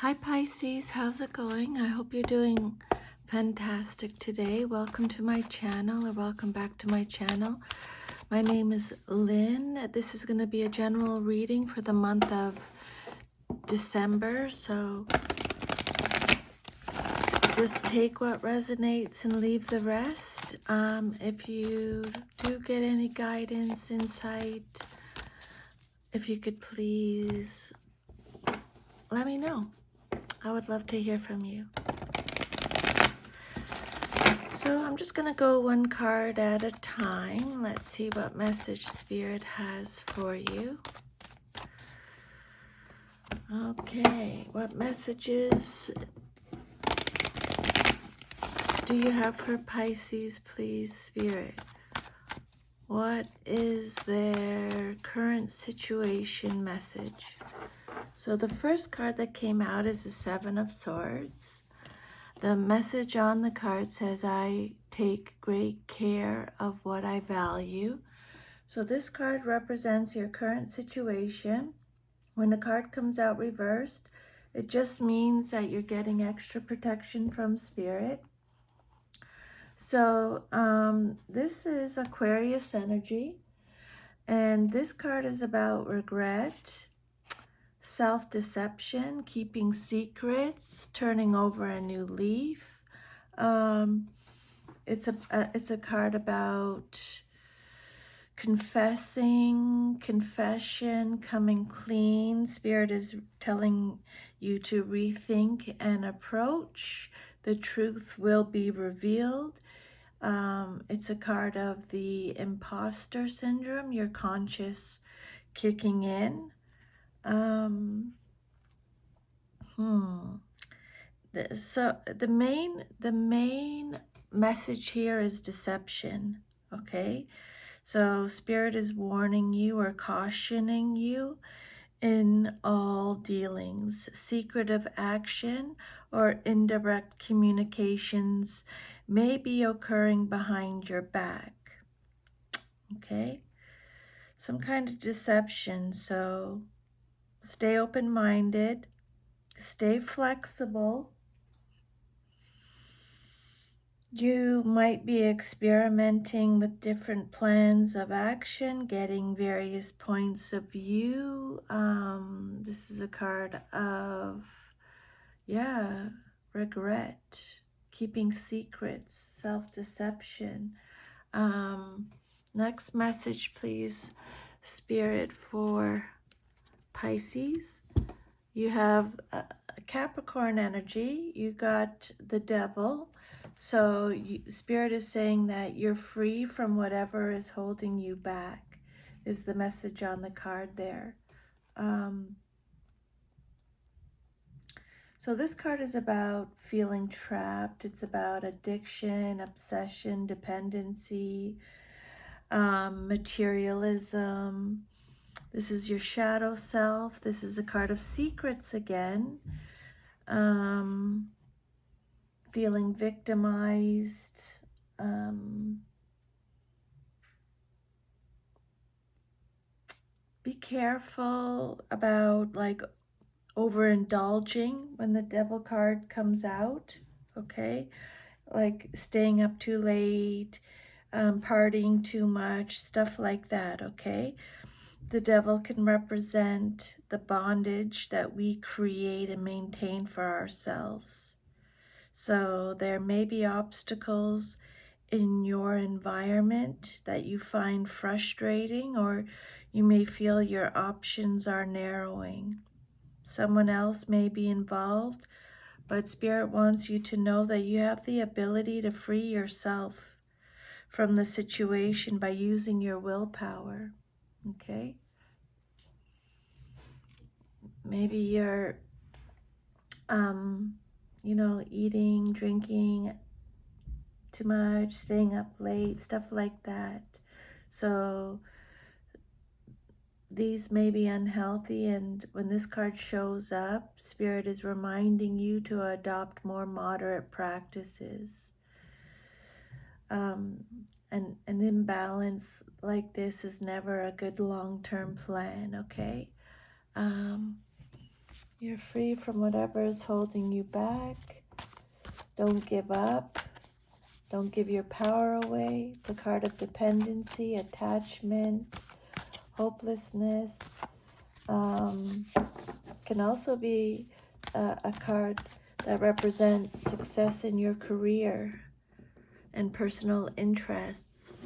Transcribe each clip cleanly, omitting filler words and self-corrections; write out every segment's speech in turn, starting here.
Hi Pisces, how's it going? I hope you're doing fantastic today. Welcome to my channel, or welcome back to my channel. My name is Lynn. This is going to be a general reading for the month of December, so just take what resonates and leave the rest. If you do get any guidance, insight, if you could please let me know. I would love to hear from you. So I'm just going to go one card at a time. Let's see what message Spirit has for you. Okay, what messages do you have for Pisces, please, Spirit? What is their current situation message? So the first card that came out is the Seven of Swords. The message on the card says, I take great care of what I value. So this card represents your current situation. When a card comes out reversed, it just means that you're getting extra protection from Spirit. So this is Aquarius energy. And this card is about regret, self-deception, keeping secrets, turning over a new leaf. It's a card about confession, coming clean. Spirit is telling you to rethink and approach. The truth will be revealed. It's a card of the imposter syndrome, your conscious kicking in. So the main message here is deception, okay? So Spirit is warning you or cautioning you in all dealings. Secretive action or indirect communications may be occurring behind your back, okay? Some kind of deception, so stay open-minded, stay flexible. You might be experimenting with different plans of action, getting various points of view. This is a card of, regret, keeping secrets, self-deception. Next message, please, Spirit, for Pisces. You have Capricorn energy. You got the Devil. So Spirit is saying that you're free from whatever is holding you back, is the message on the card there. So this card is about feeling trapped. It's about addiction, obsession, dependency, materialism. This is your shadow self. This is a card of secrets again. Feeling victimized. Be careful about overindulging when the Devil card comes out, okay? Like staying up too late, partying too much, stuff like that, okay? The Devil can represent the bondage that we create and maintain for ourselves. So there may be obstacles in your environment that you find frustrating, or you may feel your options are narrowing. Someone else may be involved, but Spirit wants you to know that you have the ability to free yourself from the situation by using your willpower, okay? Maybe you're, eating, drinking too much, staying up late, stuff like that. So these may be unhealthy, and when this card shows up, Spirit is reminding you to adopt more moderate practices. An imbalance like this is never a good long-term plan, okay? You're free from whatever is holding you back. Don't give up. Don't give your power away. It's a card of dependency, attachment, hopelessness. Can also be a card that represents success in your career and personal interests.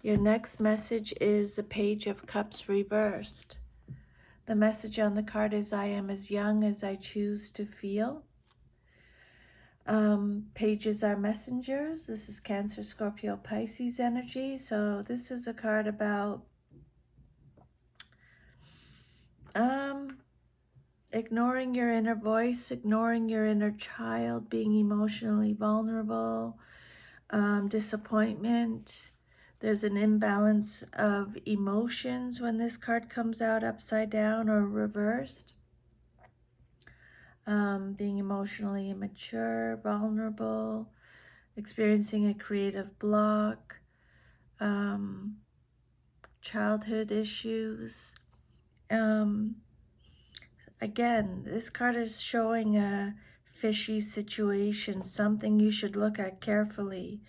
Your next message is the Page of Cups reversed. The message on the card is, I am as young as I choose to feel. Pages are messengers. This is Cancer, Scorpio, Pisces energy. So this is a card about ignoring your inner voice, ignoring your inner child, being emotionally vulnerable, disappointment. There's an imbalance of emotions when this card comes out upside down or reversed. Being emotionally immature, vulnerable, experiencing a creative block, childhood issues. Again, this card is showing a fishy situation, something you should look at carefully.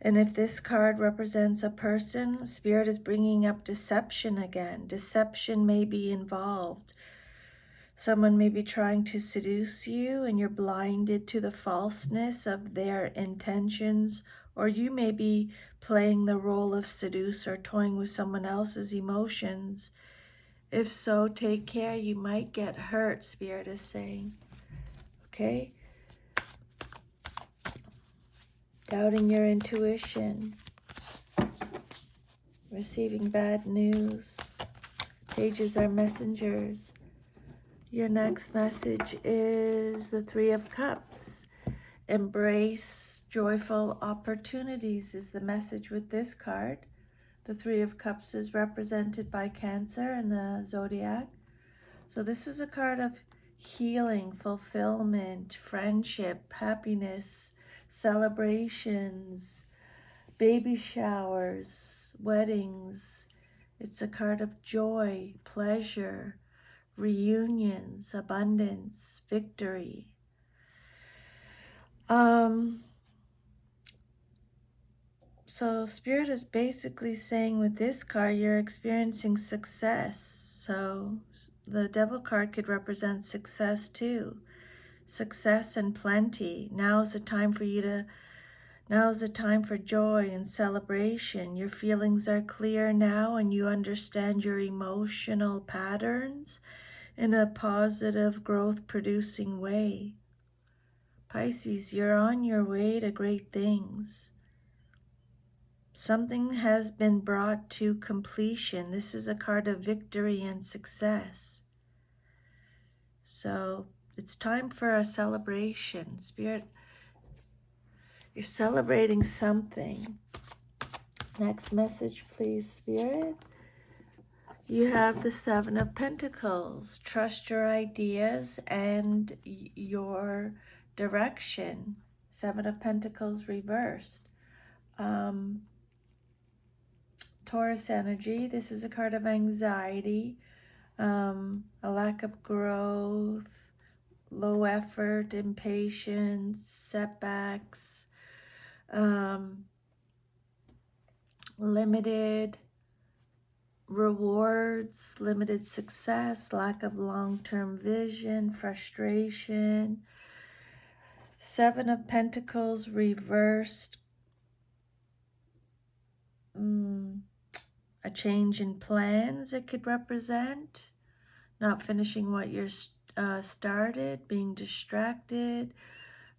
And if this card represents a person, Spirit is bringing up deception again. Deception may be involved. Someone may be trying to seduce you and you're blinded to the falseness of their intentions, or you may be playing the role of seducer, toying with someone else's emotions. If so, take care. You might get hurt, Spirit is saying. Okay? Doubting your intuition. Receiving bad news. Pages are messengers. Your next message is the Three of Cups. Embrace joyful opportunities is the message with this card. The Three of Cups is represented by Cancer in the zodiac. So this is a card of healing, fulfillment, friendship, happiness, celebrations, baby showers, weddings. It's a card of joy, pleasure, reunions, abundance, victory. So Spirit is basically saying with this card, you're experiencing success. So the Devil card could represent success too. Success and plenty. Now's the time for joy and celebration. Your feelings are clear now and you understand your emotional patterns in a positive, growth-producing way. Pisces, you're on your way to great things. Something has been brought to completion. This is a card of victory and success. So it's time for a celebration. Spirit, you're celebrating something. Next message, please, Spirit. You have the Seven of Pentacles. Trust your ideas and your direction. Seven of Pentacles reversed. Taurus energy. This is a card of anxiety, a lack of growth, low effort, impatience, setbacks, limited rewards, limited success, lack of long-term vision, frustration. Seven of Pentacles reversed. A change in plans it could represent. Not finishing what you're started, being distracted,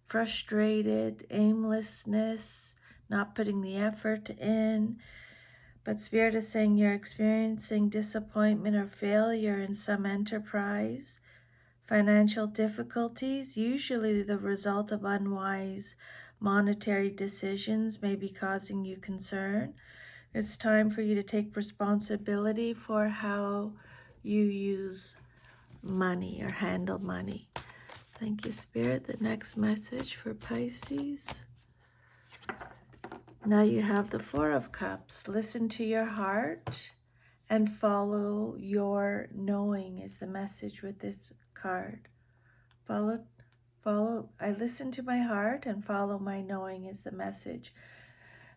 frustrated, aimlessness, not putting the effort in. But Spirit is saying you're experiencing disappointment or failure in some enterprise. Financial difficulties, usually the result of unwise monetary decisions, may be causing you concern. It's time for you to take responsibility for how you use money or handle money. Thank you, Spirit. The next message for Pisces. Now you have the Four of Cups. Listen to your heart and follow your knowing is the message with this card. I listen to my heart and follow my knowing is the message.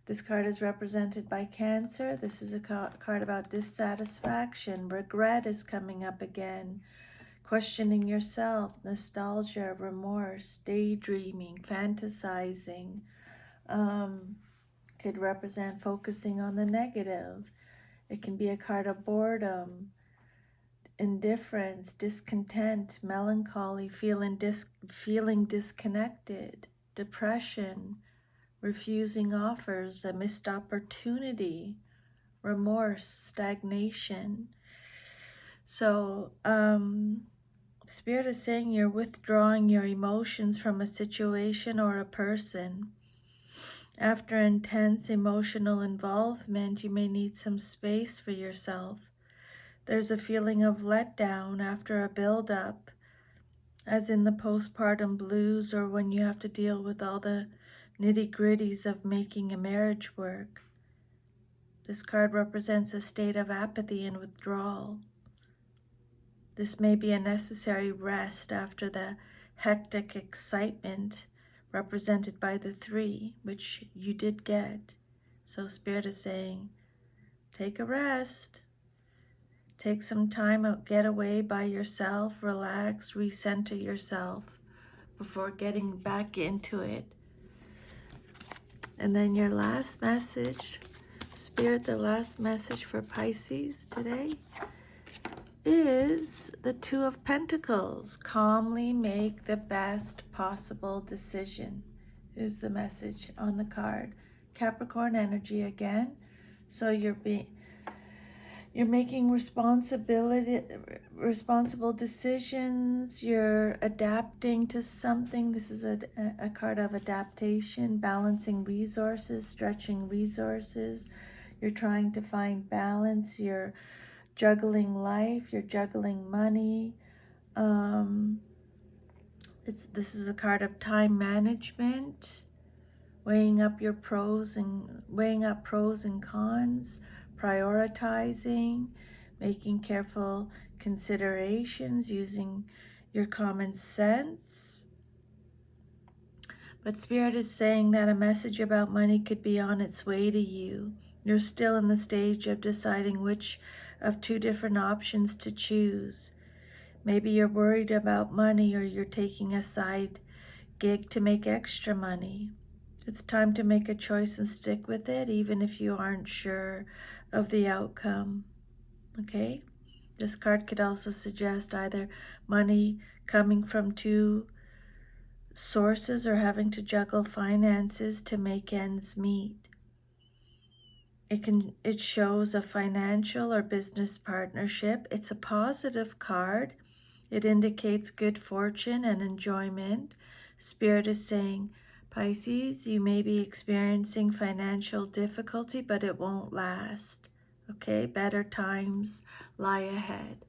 This card is represented by Cancer. This is a card about dissatisfaction. Regret is coming up again. Questioning yourself, nostalgia, remorse, daydreaming, fantasizing. Could represent focusing on the negative. It can be a card of boredom, indifference, discontent, melancholy, feeling disconnected, depression, refusing offers, a missed opportunity, remorse, stagnation. So, Spirit is saying you're withdrawing your emotions from a situation or a person. After intense emotional involvement, you may need some space for yourself. There's a feeling of letdown after a build-up, as in the postpartum blues or when you have to deal with all the nitty-gritties of making a marriage work. This card represents a state of apathy and withdrawal. This may be a necessary rest after the hectic excitement represented by the 3, which you did get. So Spirit is saying, take a rest. Take some time out, get away by yourself, relax, recenter yourself before getting back into it. And then your last message, Spirit, the last message for Pisces today is the 2 of Pentacles. Calmly make the best possible decision is the message on the card. Capricorn energy again. So you're making responsible decisions. You're adapting to something. This is a card of adaptation, balancing resources, stretching resources. You're trying to find balance. You're juggling life. You're juggling money. This is a card of time management, weighing up pros and cons, prioritizing, making careful considerations, using your common sense. But Spirit is saying that a message about money could be on its way to you. You're still in the stage of deciding which of 2 different options to choose. Maybe you're worried about money, or you're taking a side gig to make extra money. It's time to make a choice and stick with it, even if you aren't sure of the outcome. Okay? This card could also suggest either money coming from 2 sources or having to juggle finances to make ends meet. It shows a financial or business partnership. It's a positive card. It indicates good fortune and enjoyment. Spirit is saying, Pisces, you may be experiencing financial difficulty, but it won't last. Okay, better times lie ahead.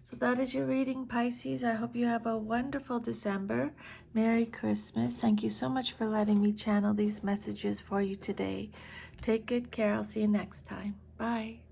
So that is your reading, Pisces. I hope you have a wonderful December. Merry Christmas. Thank you so much for letting me channel these messages for you today. Take good care. I'll see you next time. Bye.